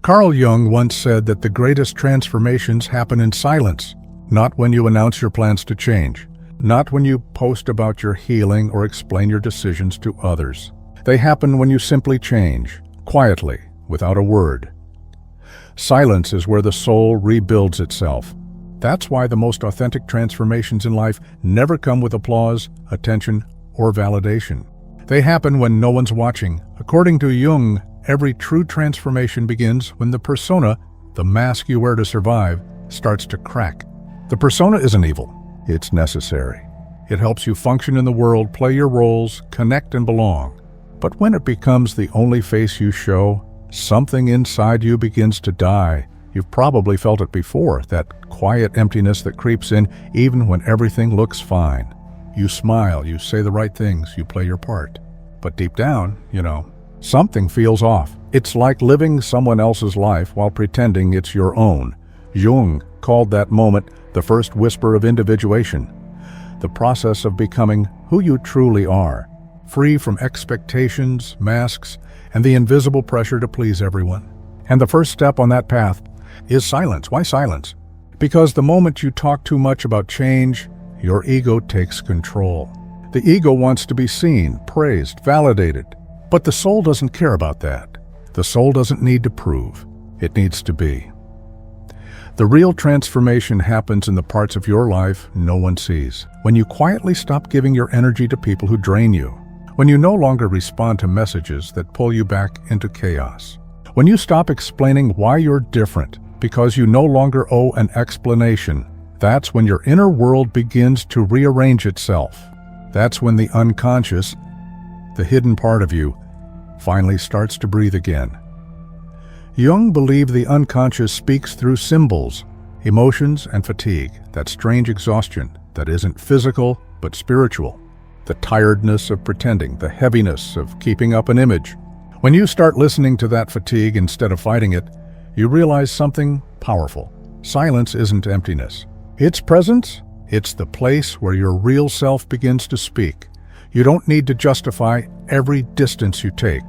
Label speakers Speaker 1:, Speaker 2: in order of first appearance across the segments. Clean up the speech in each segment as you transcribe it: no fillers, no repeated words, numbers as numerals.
Speaker 1: Carl Jung once said that the greatest transformations happen in silence, not when you announce your plans to change, not when you post about your healing or explain your decisions to others. They happen when you simply change, quietly, without a word. Silence is where the soul rebuilds itself. That's why the most authentic transformations in life never come with applause, attention, or validation. They happen when no one's watching. According to Jung, every true transformation begins when the persona, the mask you wear to survive, starts to crack. The persona isn't evil. It's necessary. It helps you function in the world, play your roles, connect and belong. But when it becomes the only face you show, something inside you begins to die. You've probably felt it before, that quiet emptiness that creeps in even when everything looks fine. You smile, you say the right things, you play your part. But deep down, something feels off. It's like living someone else's life while pretending it's your own. Jung called that moment the first whisper of individuation, the process of becoming who you truly are, free from expectations, masks, and the invisible pressure to please everyone. And the first step on that path is silence. Why silence? Because the moment you talk too much about change, your ego takes control. The ego wants to be seen, praised, validated. But the soul doesn't care about that. The soul doesn't need to prove. It needs to be. The real transformation happens in the parts of your life no one sees. When you quietly stop giving your energy to people who drain you. When you no longer respond to messages that pull you back into chaos. When you stop explaining why you're different because you no longer owe an explanation. That's when your inner world begins to rearrange itself. That's when the unconscious, the hidden part of you, finally starts to breathe again. Jung believed the unconscious speaks through symbols, emotions, and fatigue, that strange exhaustion that isn't physical but spiritual, the tiredness of pretending, the heaviness of keeping up an image. When you start listening to that fatigue instead of fighting it, you realize something powerful. Silence isn't emptiness. It's presence. It's the place where your real self begins to speak. You don't need to justify every distance you take.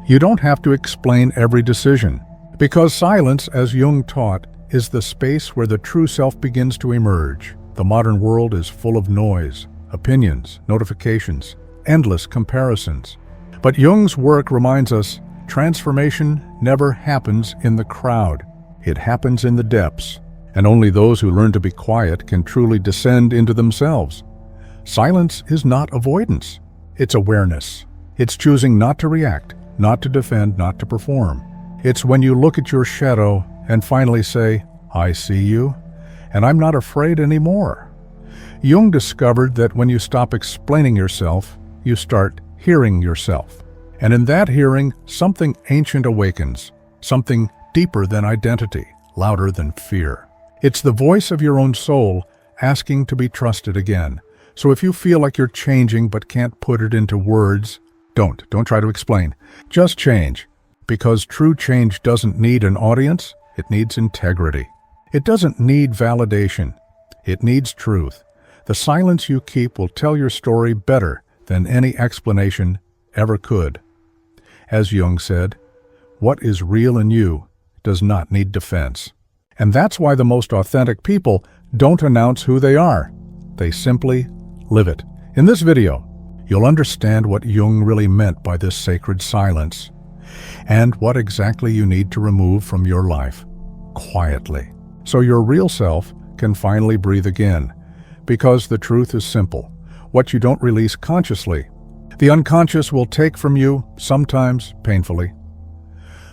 Speaker 1: You don't have to explain every decision. Because silence, as Jung taught, is the space where the true self begins to emerge. The modern world is full of noise, opinions, notifications, endless comparisons. But Jung's work reminds us, transformation never happens in the crowd. It happens in the depths, and only those who learn to be quiet can truly descend into themselves. Silence is not avoidance. It's awareness. It's choosing not to react, not to defend, not to perform. It's when you look at your shadow and finally say, I see you, and I'm not afraid anymore. Jung discovered that when you stop explaining yourself, you start hearing yourself. And in that hearing, something ancient awakens, something deeper than identity, louder than fear. It's the voice of your own soul asking to be trusted again. So if you feel like you're changing but can't put it into words, don't try to explain. Just change. Because true change doesn't need an audience, it needs integrity. It doesn't need validation. It needs truth. The silence you keep will tell your story better than any explanation ever could. As Jung said, what is real in you does not need defense. And that's why the most authentic people don't announce who they are. They simply live it. In this video, you'll understand what Jung really meant by this sacred silence and what exactly you need to remove from your life, quietly, so your real self can finally breathe again. Because the truth is simple. What you don't release consciously, the unconscious will take from you, sometimes painfully.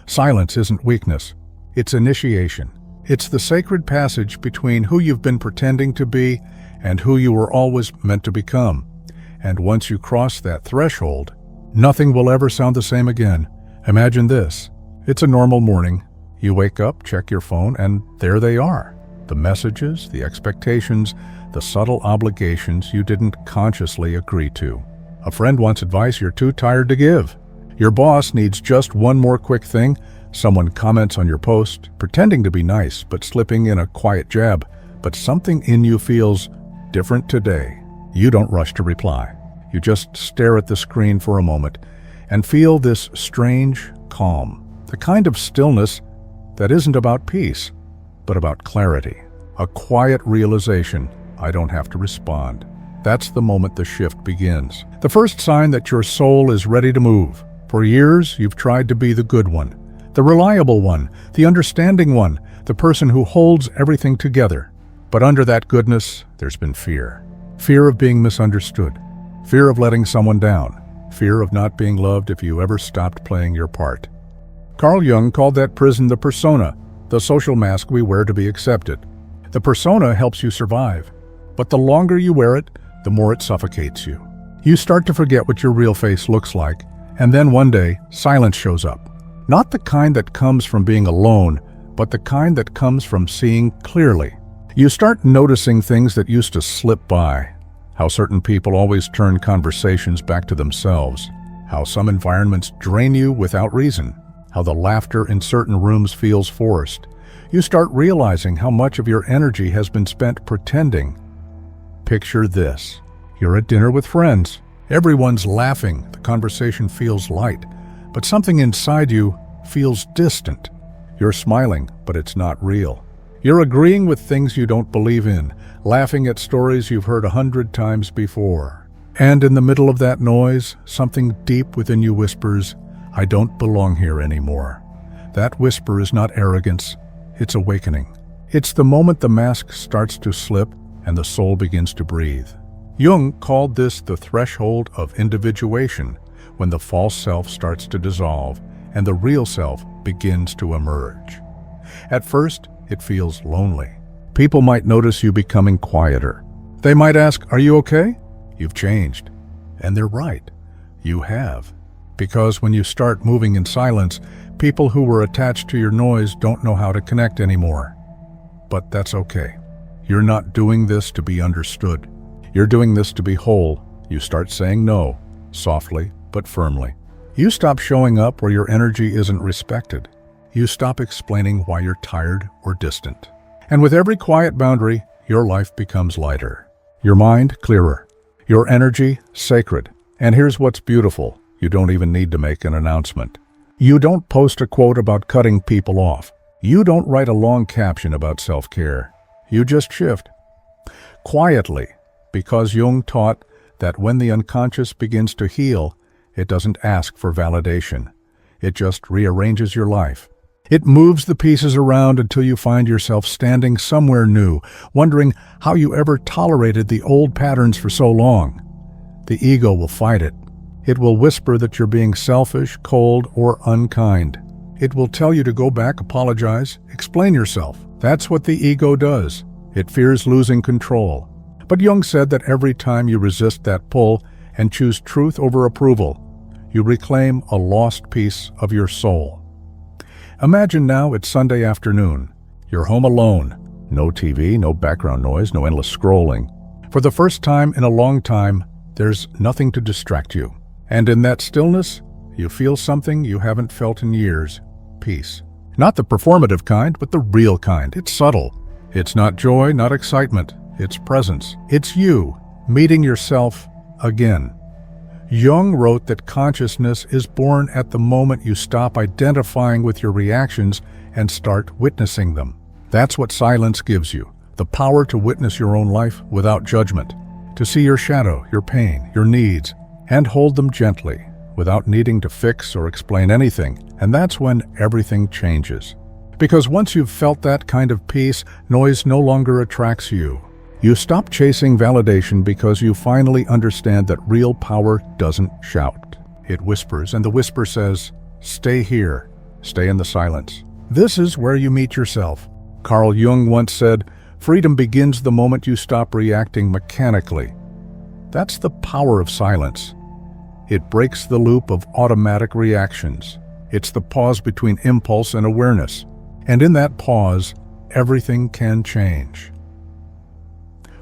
Speaker 1: Silence isn't weakness. It's initiation. It's the sacred passage between who you've been pretending to be and who you were always meant to become. And once you cross that threshold, nothing will ever sound the same again. Imagine this. It's a normal morning. You wake up, check your phone, and there they are. The messages, the expectations, the subtle obligations you didn't consciously agree to. A friend wants advice you're too tired to give. Your boss needs just one more quick thing. Someone comments on your post, pretending to be nice but slipping in a quiet jab. But something in you feels different today. You don't rush to reply. You just stare at the screen for a moment and feel this strange calm, the kind of stillness that isn't about peace, but about clarity. A quiet realization, I don't have to respond. That's the moment the shift begins. The first sign that your soul is ready to move. For years, you've tried to be the good one, the reliable one, the understanding one, the person who holds everything together. But under that goodness, there's been fear. Fear of being misunderstood. Fear of letting someone down. Fear of not being loved if you ever stopped playing your part. Carl Jung called that prison the persona, the social mask we wear to be accepted. The persona helps you survive, but the longer you wear it, the more it suffocates you. You start to forget what your real face looks like, and then one day, silence shows up. Not the kind that comes from being alone, but the kind that comes from seeing clearly. You start noticing things that used to slip by. How certain people always turn conversations back to themselves. How some environments drain you without reason. How the laughter in certain rooms feels forced. You start realizing how much of your energy has been spent pretending. Picture this. You're at dinner with friends. Everyone's laughing. The conversation feels light. But something inside you feels distant. You're smiling, but it's not real. You're agreeing with things you don't believe in, laughing at stories you've heard 100 times before. And in the middle of that noise, something deep within you whispers, I don't belong here anymore. That whisper is not arrogance, it's awakening. It's the moment the mask starts to slip and the soul begins to breathe. Jung called this the threshold of individuation, when the false self starts to dissolve and the real self begins to emerge. At first, it feels lonely. People might notice you becoming quieter. They might ask, are you okay? You've changed. And they're right. You have. Because when you start moving in silence, people who were attached to your noise don't know how to connect anymore. But that's okay. You're not doing this to be understood. You're doing this to be whole. You start saying no, softly but firmly. You stop showing up where your energy isn't respected. You stop explaining why you're tired or distant. And with every quiet boundary, your life becomes lighter. Your mind clearer. Your energy sacred. And here's what's beautiful. You don't even need to make an announcement. You don't post a quote about cutting people off. You don't write a long caption about self-care. You just shift. Quietly, because Jung taught that when the unconscious begins to heal, it doesn't ask for validation. It just rearranges your life. It moves the pieces around until you find yourself standing somewhere new, wondering how you ever tolerated the old patterns for so long. The ego will fight it. It will whisper that you're being selfish, cold, or unkind. It will tell you to go back, apologize, explain yourself. That's what the ego does. It fears losing control. But Jung said that every time you resist that pull and choose truth over approval, you reclaim a lost piece of your soul. Imagine now it's Sunday afternoon. You're home alone. No TV, no background noise, no endless scrolling. For the first time in a long time, there's nothing to distract you. And in that stillness, you feel something you haven't felt in years. Peace. Not the performative kind, but the real kind. It's subtle. It's not joy, not excitement. It's presence. It's you, meeting yourself again. Jung wrote that consciousness is born at the moment you stop identifying with your reactions and start witnessing them. That's what silence gives you, the power to witness your own life without judgment, to see your shadow, your pain, your needs, and hold them gently, without needing to fix or explain anything. And that's when everything changes. Because once you've felt that kind of peace, noise no longer attracts you. You stop chasing validation because you finally understand that real power doesn't shout. It whispers, and the whisper says, stay here, stay in the silence. This is where you meet yourself. Carl Jung once said, freedom begins the moment you stop reacting mechanically. That's the power of silence. It breaks the loop of automatic reactions. It's the pause between impulse and awareness. And in that pause, everything can change.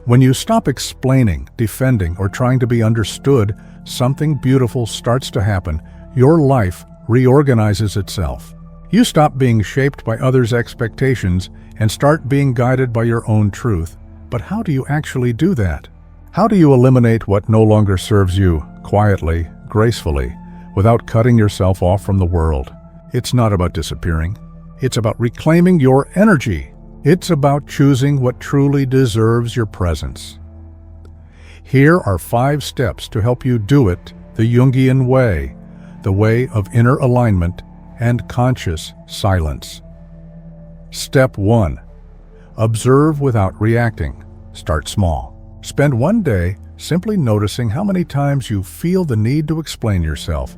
Speaker 1: When you stop explaining, defending, or trying to be understood, something beautiful starts to happen. Your life reorganizes itself. You stop being shaped by others' expectations and start being guided by your own truth. But how do you actually do that? How do you eliminate what no longer serves you, quietly, gracefully, without cutting yourself off from the world? It's not about disappearing. It's about reclaiming your energy. It's about choosing what truly deserves your presence. Here are 5 steps to help you do it the Jungian way, the way of inner alignment and conscious silence. Step 1. Observe without reacting. Start small. Spend one day simply noticing how many times you feel the need to explain yourself,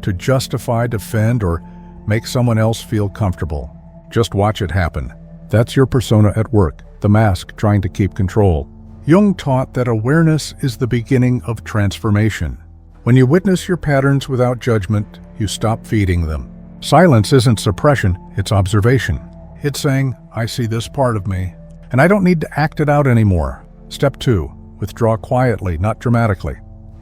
Speaker 1: to justify, defend, or make someone else feel comfortable. Just watch it happen. That's your persona at work, the mask trying to keep control. Jung taught that awareness is the beginning of transformation. When you witness your patterns without judgment, you stop feeding them. Silence isn't suppression, it's observation. It's saying, I see this part of me, and I don't need to act it out anymore. Step 2. Withdraw quietly, not dramatically.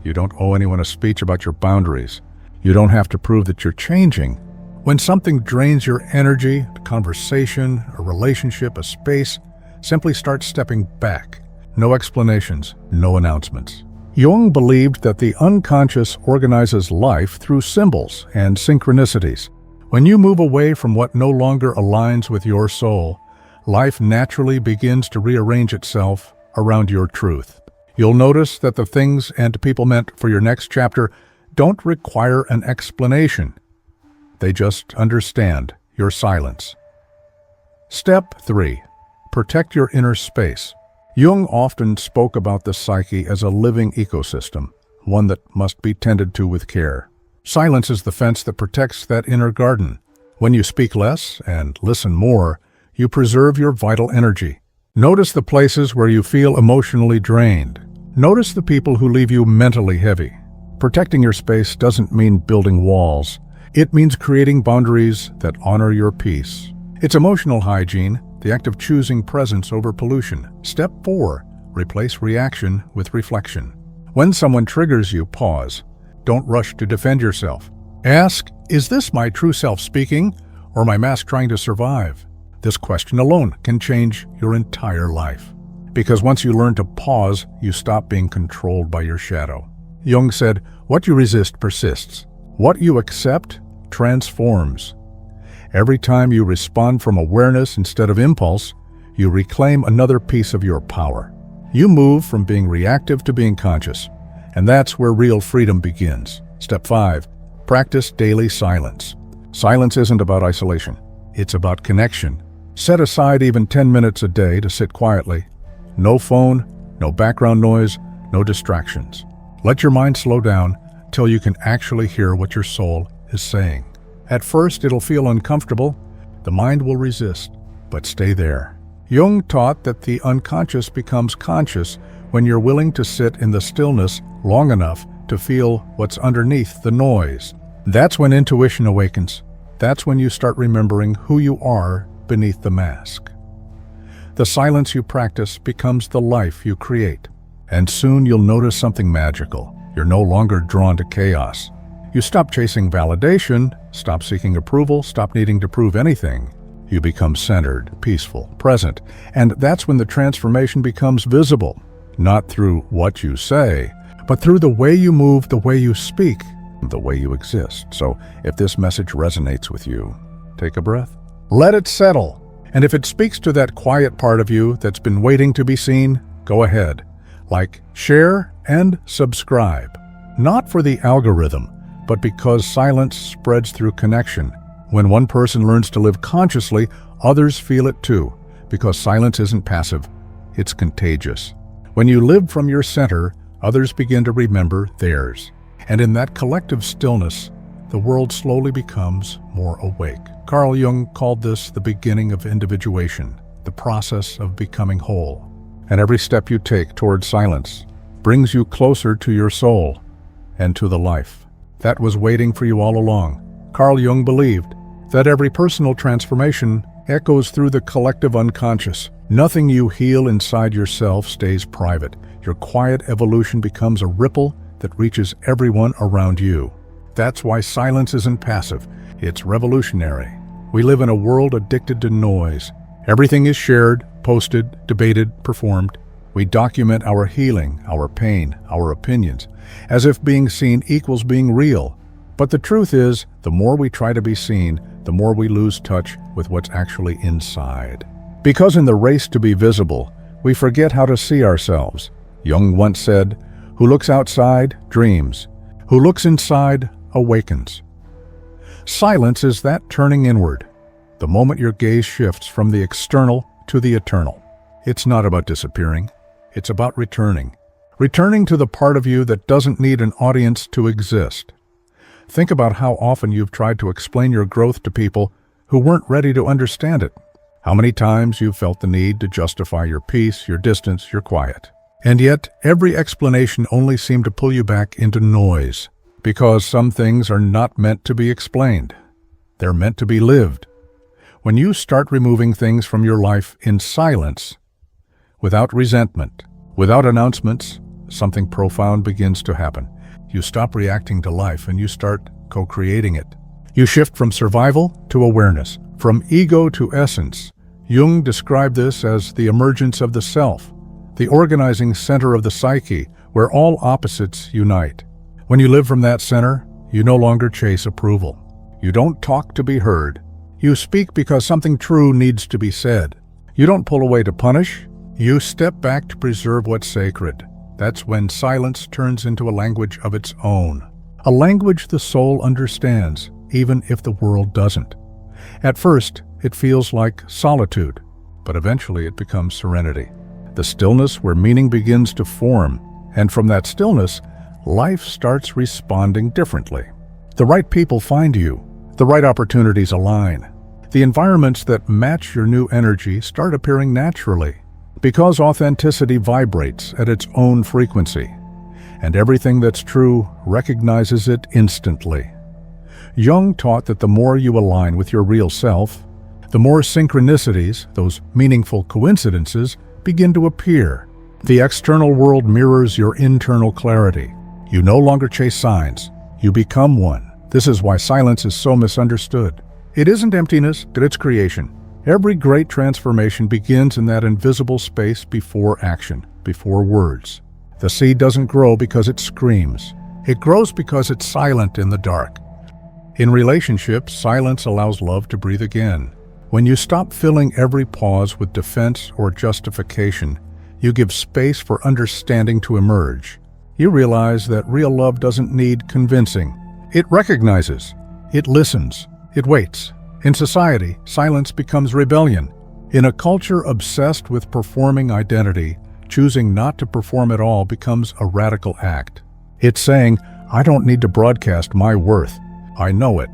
Speaker 1: You don't owe anyone a speech about your boundaries. You don't have to prove that you're changing. When something drains your energy, a conversation, a relationship, a space, simply start stepping back. No explanations, no announcements. Jung believed that the unconscious organizes life through symbols and synchronicities. When you move away from what no longer aligns with your soul, life naturally begins to rearrange itself around your truth. You'll notice that the things and people meant for your next chapter don't require an explanation. They just understand your silence. Step 3. Protect your inner space. Jung often spoke about the psyche as a living ecosystem, one that must be tended to with care. Silence is the fence that protects that inner garden. When you speak less and listen more, you preserve your vital energy. Notice the places where you feel emotionally drained. Notice the people who leave you mentally heavy. Protecting your space doesn't mean building walls. It means creating boundaries that honor your peace. It's emotional hygiene, the act of choosing presence over pollution. Step 4. Replace reaction with reflection. When someone triggers you, pause. Don't rush to defend yourself. Ask, is this my true self speaking, or my mask trying to survive? This question alone can change your entire life. Because once you learn to pause, you stop being controlled by your shadow. Jung said, what you resist persists. What you accept transforms. Every time you respond from awareness instead of impulse, you reclaim another piece of your power. You move from being reactive to being conscious. And that's where real freedom begins. Step 5. Practice daily silence. Silence isn't about isolation. It's about connection. Set aside even 10 minutes a day to sit quietly. No phone, no background noise, no distractions. Let your mind slow down till you can actually hear what your soul is saying. At first, it'll feel uncomfortable. The mind will resist, but stay there. Jung taught that the unconscious becomes conscious when you're willing to sit in the stillness long enough to feel what's underneath the noise. That's when intuition awakens. That's when you start remembering who you are beneath the mask. The silence you practice becomes the life you create. And soon you'll notice something magical. You're no longer drawn to chaos. You stop chasing validation, stop seeking approval, stop needing to prove anything. You become centered, peaceful, present, and that's when the transformation becomes visible. Not through what you say, but through the way you move, the way you speak, the way you exist. So if this message resonates with you, take a breath. Let it settle. And if it speaks to that quiet part of you that's been waiting to be seen, go ahead. Like, share, and subscribe. Not for the algorithm, but because silence spreads through connection. When one person learns to live consciously, others feel it too, because silence isn't passive, it's contagious. When you live from your center, others begin to remember theirs. And in that collective stillness, the world slowly becomes more awake. Carl Jung called this the beginning of individuation, the process of becoming whole. And every step you take toward silence brings you closer to your soul and to the life that was waiting for you all along. Carl Jung believed that every personal transformation echoes through the collective unconscious. Nothing you heal inside yourself stays private. Your quiet evolution becomes a ripple that reaches everyone around you. That's why silence isn't passive, it's revolutionary. We live in a world addicted to noise. Everything is shared, posted, debated, performed. We document our healing, our pain, our opinions, as if being seen equals being real. But the truth is, the more we try to be seen, the more we lose touch with what's actually inside. Because in the race to be visible, we forget how to see ourselves. Jung once said, "Who looks outside dreams. Who looks inside awakens." Silence is that turning inward, the moment your gaze shifts from the external to the eternal. It's not about disappearing. It's about returning. Returning to the part of you that doesn't need an audience to exist. Think about how often you've tried to explain your growth to people who weren't ready to understand it. How many times you've felt the need to justify your peace, your distance, your quiet. And yet, every explanation only seemed to pull you back into noise, because some things are not meant to be explained. They're meant to be lived. When you start removing things from your life in silence, without resentment, without announcements, something profound begins to happen. You stop reacting to life and you start co-creating it. You shift from survival to awareness, from ego to essence. Jung described this as the emergence of the self, the organizing center of the psyche, where all opposites unite. When you live from that center, you no longer chase approval. You don't talk to be heard. You speak because something true needs to be said. You don't pull away to punish. You step back to preserve what's sacred. That's when silence turns into a language of its own. A language the soul understands, even if the world doesn't. At first, it feels like solitude, but eventually it becomes serenity. The stillness where meaning begins to form, and from that stillness, life starts responding differently. The right people find you. The right opportunities align. The environments that match your new energy start appearing naturally, because authenticity vibrates at its own frequency, and everything that's true recognizes it instantly. Jung taught that the more you align with your real self, the more synchronicities, those meaningful coincidences, begin to appear. The external world mirrors your internal clarity. You no longer chase signs. You become one. This is why silence is so misunderstood. It isn't emptiness, but it's creation. Every great transformation begins in that invisible space before action, before words. The seed doesn't grow because it screams. It grows because it's silent in the dark. In relationships, silence allows love to breathe again. When you stop filling every pause with defense or justification, you give space for understanding to emerge. You realize that real love doesn't need convincing. It recognizes. It listens. It waits. In society, silence becomes rebellion. In a culture obsessed with performing identity, choosing not to perform at all becomes a radical act. It's saying, I don't need to broadcast my worth. I know it.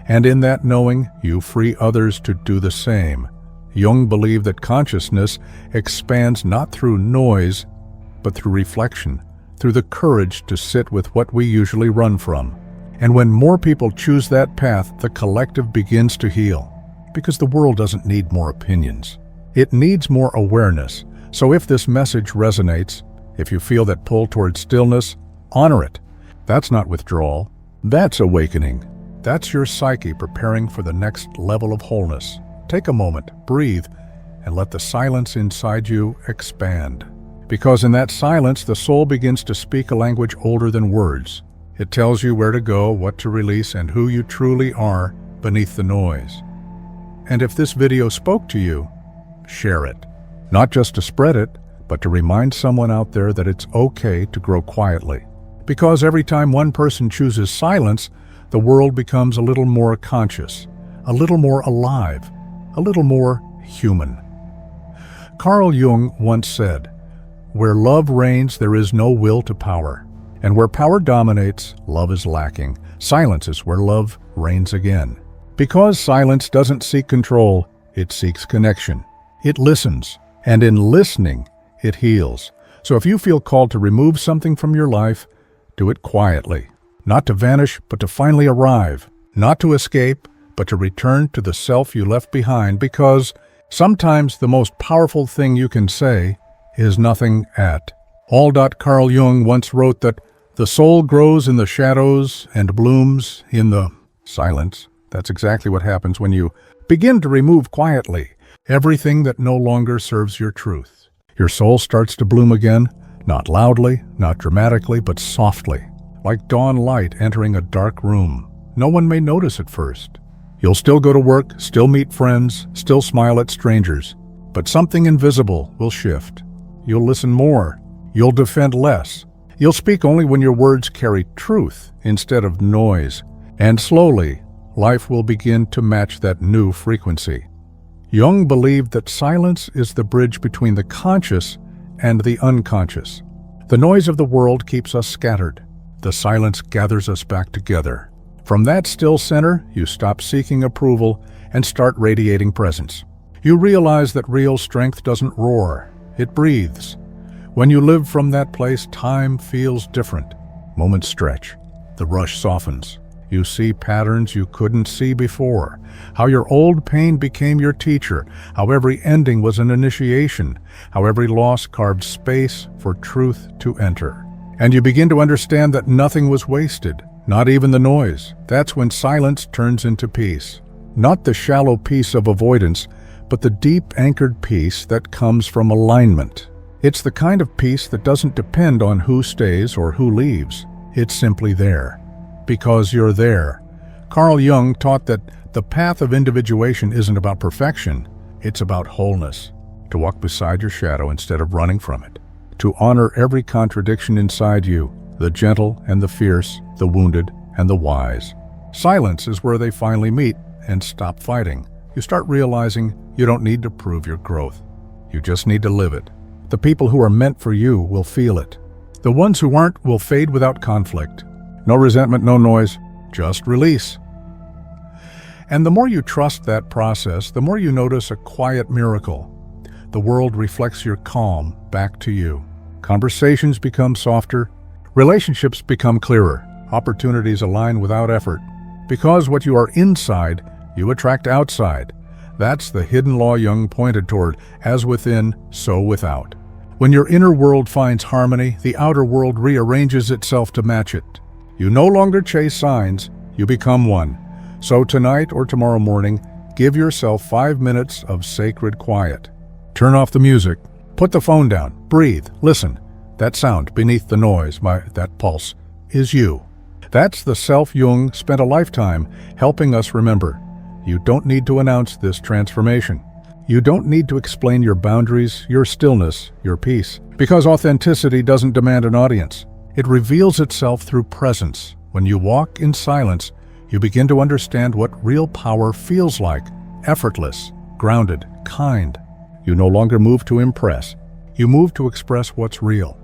Speaker 1: And in that knowing, you free others to do the same. Jung believed that consciousness expands not through noise, but through reflection, through the courage to sit with what we usually run from. And when more people choose that path, the collective begins to heal. Because the world doesn't need more opinions. It needs more awareness. So if this message resonates, if you feel that pull towards stillness, honor it. That's not withdrawal. That's awakening. That's your psyche preparing for the next level of wholeness. Take a moment, breathe, and let the silence inside you expand. Because in that silence, the soul begins to speak a language older than words. It tells you where to go, what to release, and who you truly are beneath the noise. And if this video spoke to you, share it. Not just to spread it, but to remind someone out there that it's okay to grow quietly. Because every time one person chooses silence, the world becomes a little more conscious, a little more alive, a little more human. Carl Jung once said, "Where love reigns, there is no will to power. And where power dominates, love is lacking. Silence is where love reigns again." Because silence doesn't seek control, it seeks connection. It listens, and in listening, it heals. So if you feel called to remove something from your life, do it quietly. Not to vanish, but to finally arrive. Not to escape, but to return to the self you left behind, because sometimes the most powerful thing you can say is nothing at all. Carl Jung once wrote that the soul grows in the shadows and blooms in the silence. That's exactly what happens when you begin to remove quietly everything that no longer serves your truth. Your soul starts to bloom again, not loudly, not dramatically, but softly, like dawn light entering a dark room. No one may notice at first. You'll still go to work, still meet friends, still smile at strangers, but something invisible will shift. You'll listen more. You'll defend less. You'll speak only when your words carry truth instead of noise. And slowly, life will begin to match that new frequency. Jung believed that silence is the bridge between the conscious and the unconscious. The noise of the world keeps us scattered. The silence gathers us back together. From that still center, you stop seeking approval and start radiating presence. You realize that real strength doesn't roar, it breathes. When you live from that place, time feels different. Moments stretch. The rush softens. You see patterns you couldn't see before. How your old pain became your teacher. How every ending was an initiation. How every loss carved space for truth to enter. And you begin to understand that nothing was wasted, not even the noise. That's when silence turns into peace. Not the shallow peace of avoidance, but the deep anchored peace that comes from alignment. It's the kind of peace that doesn't depend on who stays or who leaves. It's simply there. Because you're there. Carl Jung taught that the path of individuation isn't about perfection, it's about wholeness. To walk beside your shadow instead of running from it. To honor every contradiction inside you, the gentle and the fierce, the wounded and the wise. Silence is where they finally meet and stop fighting. You start realizing you don't need to prove your growth. You just need to live it. The people who are meant for you will feel it. The ones who aren't will fade without conflict. No resentment, no noise, just release. And the more you trust that process, the more you notice a quiet miracle. The world reflects your calm back to you. Conversations become softer. Relationships become clearer. Opportunities align without effort. Because what you are inside, you attract outside. That's the hidden law Jung pointed toward, as within, so without. When your inner world finds harmony, the outer world rearranges itself to match it. You no longer chase signs, you become one. So tonight or tomorrow morning, give yourself 5 minutes of sacred quiet. Turn off the music, put the phone down, breathe, listen. That sound beneath the noise, that pulse, is you. That's the self Jung spent a lifetime helping us remember. You don't need to announce this transformation. You don't need to explain your boundaries, your stillness, your peace, because authenticity doesn't demand an audience. It reveals itself through presence. When you walk in silence, you begin to understand what real power feels like. Effortless, grounded, kind. You no longer move to impress. You move to express what's real.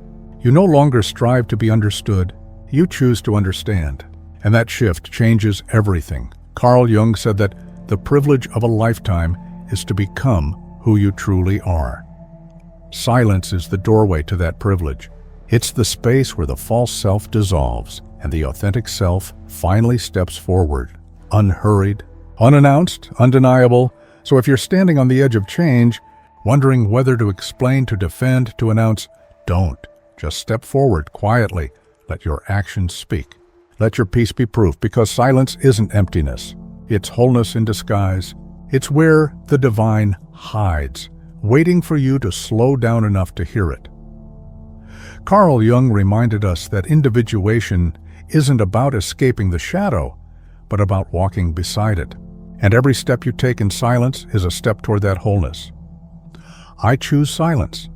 Speaker 1: You no longer strive to be understood. You choose to understand. And that shift changes everything. Carl Jung said that the privilege of a lifetime is to become who you truly are. Silence is the doorway to that privilege. It's the space where the false self dissolves and the authentic self finally steps forward, unhurried, unannounced, undeniable. So if you're standing on the edge of change, wondering whether to explain, to defend, to announce, don't. Just step forward quietly. Let your actions speak. Let your peace be proof, because silence isn't emptiness. It's wholeness in disguise. It's where the divine hides, waiting for you to slow down enough to hear it. Carl Jung reminded us that individuation isn't about escaping the shadow, but about walking beside it. And every step you take in silence is a step toward that wholeness. I choose silence